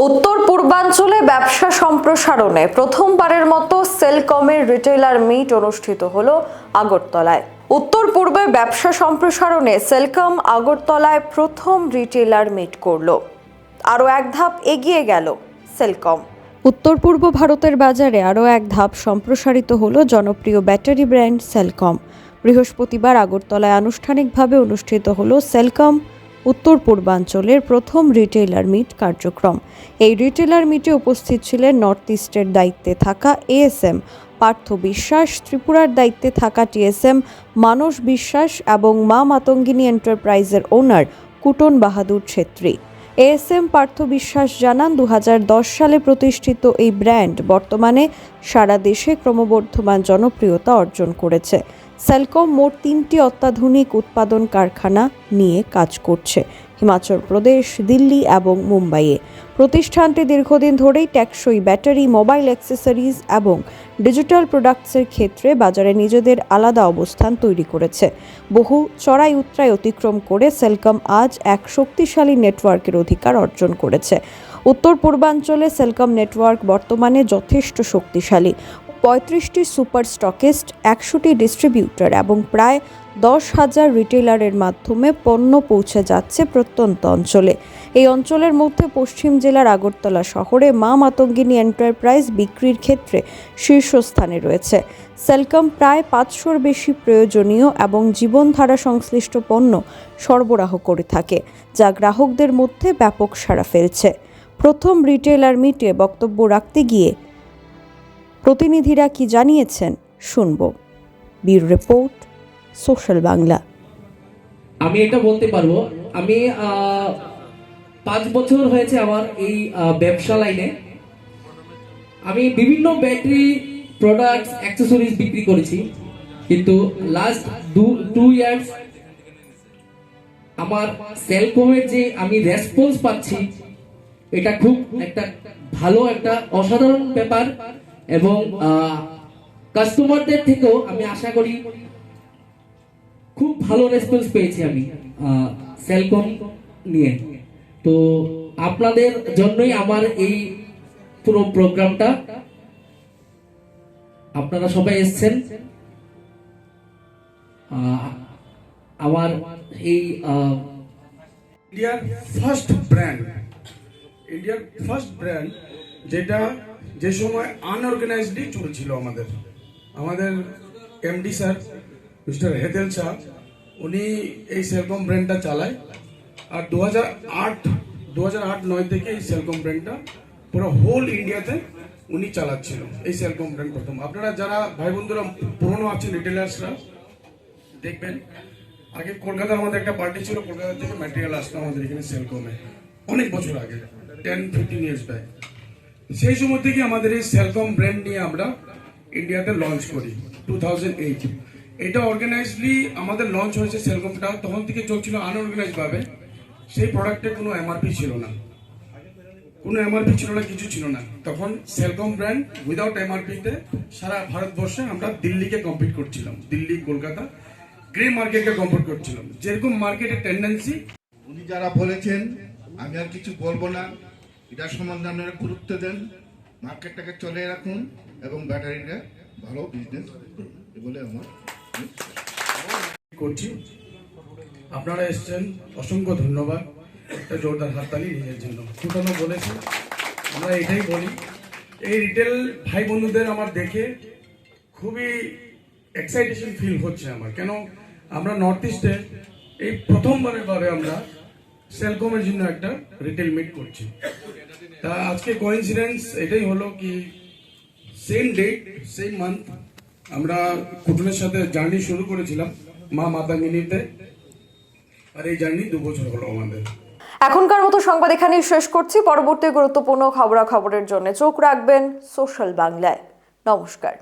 উত্তর পূর্বাঞ্চলে ব্যবসা সম্প্রসারণে প্রথমবারের মতো সেলকমের রিটেইলার মিট অনুষ্ঠিত হলো আগরতলায়। উত্তর পূর্বে ব্যবসা সম্প্রসারণে সেলকম আগরতলায় প্রথম রিটেইলার মিট করল। আরও এক ধাপ এগিয়ে গেল সেলকম। উত্তর পূর্ব ভারতের বাজারে আরও এক ধাপ সম্প্রসারিত হলো জনপ্রিয় ব্যাটারি ব্র্যান্ড সেলকম। বৃহস্পতিবার আগরতলায় আনুষ্ঠানিকভাবে অনুষ্ঠিত হলো সেলকম উত্তর পূর্বাঞ্চলের প্রথম রিটেইলার মিট কার্যক্রম। এই রিটেইলার মিটে উপস্থিত ছিলেন নর্থ ইস্টের দায়িত্বে থাকা এএসএম পার্থ বিশ্বাস, ত্রিপুরার দায়িত্বে থাকা টিএসএম মানস বিশ্বাস এবং মা মাতঙ্গিনী এন্টারপ্রাইজের ওনার কুটন বাহাদুর ছেত্রী। এএসএম পার্থ বিশ্বাস জানান, 2010 সালে প্রতিষ্ঠিত এই ব্র্যান্ড বর্তমানে সারা দেশে ক্রমবর্ধমান জনপ্রিয়তা অর্জন করেছে। সেলকম মোট 3টি অত্যাধুনিক উৎপাদন কারখানা নিয়ে কাজ করছে হিমাচল প্রদেশ, দিল্লি এবং মুম্বাইয়ে। প্রতিষ্ঠানটি দীর্ঘদিন ধরেই টেকসই ব্যাটারি, মোবাইল অ্যাক্সেসরিজ এবং ডিজিটাল প্রোডাক্টসের ক্ষেত্রে বাজারে নিজেদের আলাদা অবস্থান তৈরি করেছে। বহু চড়াই উতরাই অতিক্রম করে সেলকম আজ এক শক্তিশালী নেটওয়ার্কের অধিকার অর্জন করেছে। উত্তর পূর্বাঞ্চলে সেলকম নেটওয়ার্ক বর্তমানে যথেষ্ট শক্তিশালী। 35টি সুপার স্টকিস্ট, 100টি ডিস্ট্রিবিউটর এবং প্রায় 10,000 রিটেইলারের মাধ্যমে পণ্য পৌঁছে যাচ্ছে প্রত্যন্ত অঞ্চলে। এই অঞ্চলের মধ্যে পশ্চিম জেলার আগরতলা শহরে মা মাতঙ্গিনী এন্টারপ্রাইজ বিক্রির ক্ষেত্রে শীর্ষস্থানে রয়েছে। সেলকম প্রায় 500-র বেশি প্রয়োজনীয় এবং জীবনধারা সংশ্লিষ্ট পণ্য সরবরাহ করে থাকে, যা গ্রাহকদের মধ্যে ব্যাপক সাড়া ফেলছে। প্রথম রিটেইলার মিটে বক্তব্য রাখতে গিয়ে প্রতিনিধিরা কি জানিয়েছেন শুনব। Bureau report, social Bangla. আমি এটা বলতে পারবো, আমি 5 বছর হয়েছে আমার এই ব্যবসা লাইনে। আমি বিভিন্ন ব্যাটারি প্রোডাক্টস, অ্যাক্সেসরিজ বিক্রি করেছি, কিন্তু লাস্ট 2 ইয়ার্স আমার সেলকমের যে আমি রেসপন্স পাচ্ছি, এটা খুব একটা ভালো, একটা অসাধারণ ব্যাপার। এবং কাস্টমারদের থেকেও আমি আশা করি খুব ভালো রেসপন্স পেয়েছি আমি সেলকম নিয়ে। তো আপনাদের জন্যই আমার এই পুরো প্রোগ্রামটা। আপনারা সবাই এসেছেন। আমার এই ইন্ডিয়ার ফার্স্ট ব্র্যান্ড যেটা যে সময় আনঅর্গানাইজডলি চলছিল। আমাদের এমডি স্যার মিস্টার হেদেল শাহ, উনি এই সেলকম ব্র্যান্ডটা চালায়। আর 2008-9 থেকে এই সেলকম ব্র্যান্ডটা পুরো হোল ইন্ডিয়াতে উনি চালাচ্ছিল। এই সেলকম ব্র্যান্ড প্রথম। আপনারা যারা ভাই বন্ধুরা পুরনো আছেন রিটেলার্সরা, দেখবেন আগে কলকাতার আমাদের একটা পার্টি ছিল, কলকাতা থেকে ম্যাটেরিয়াল আসতো আমাদের এখানে সেলকমে, অনেক বছর আগে, 10-15 ইয়ার্স ব্যাক। সেই সময় থেকে আমাদের এই সেলকম ব্র্যান্ড নিয়ে আমরা ইন্ডিয়াতে লঞ্চ করি 2008। এটা অর্গানাইজলি আমাদের লঞ্চ হয়েছে সেলকমটা, তখন থেকে চলছিল আনঅর্গানাইজ ভাবে। সেই প্রোডাক্টে কোনো এমআরপি ছিল না, কিছু ছিল না। তখন সেলকম ব্র্যান্ড উইদাউট এমআরপিতে সারা ভারতবর্ষে আমরা দিল্লিকে কম্পিট করছিলাম, দিল্লি, কলকাতা, গ্রে মার্কেটকে কম্পিট করছিলাম, যেরকম মার্কেটের টেন্ডেন্সি। উনি যারা বলেছেন আমি আর কিছু বলবো না। এটা সম্বন্ধে আপনারা গুরুত্ব দেন, মার্কেটটাকে চলে রাখুন এবং ব্যাটারিটা ভালো বিজনেস করুন, বলে আমার করছি। আপনারা এসছেন, অসংখ্য ধন্যবাদ। একটা জোরদার হাততালি নিজের জন্য। ফুটানো বলেছে, আমরা এটাই বলি। এই রিটেল ভাই বন্ধুদের আমার দেখে খুবই এক্সাইটেশন ফিল হচ্ছে আমার। কেন আমরা নর্থ ইস্টে এই প্রথমবারের আমরা সেলকমের জন্য একটা রিটেল মিট করছি। তা আজকে কোইন্সিডেন্স এটাই হলো কি সেম ডেট, সেম মান্থ আমরা কুটুনের সাথে জার্নি শুরু করেছিলাম মা মাতঙ্গিনীতে, আর এই জার্নি 2 বছর হলো আমাদের। এখনকার মতো সংবাদ এখানেই শেষ করছি। পরবর্তী গুরুত্বপূর্ণ খবরাখবরের জন্য চোখ রাখবেন সোশ্যাল বাংলায়। নমস্কার।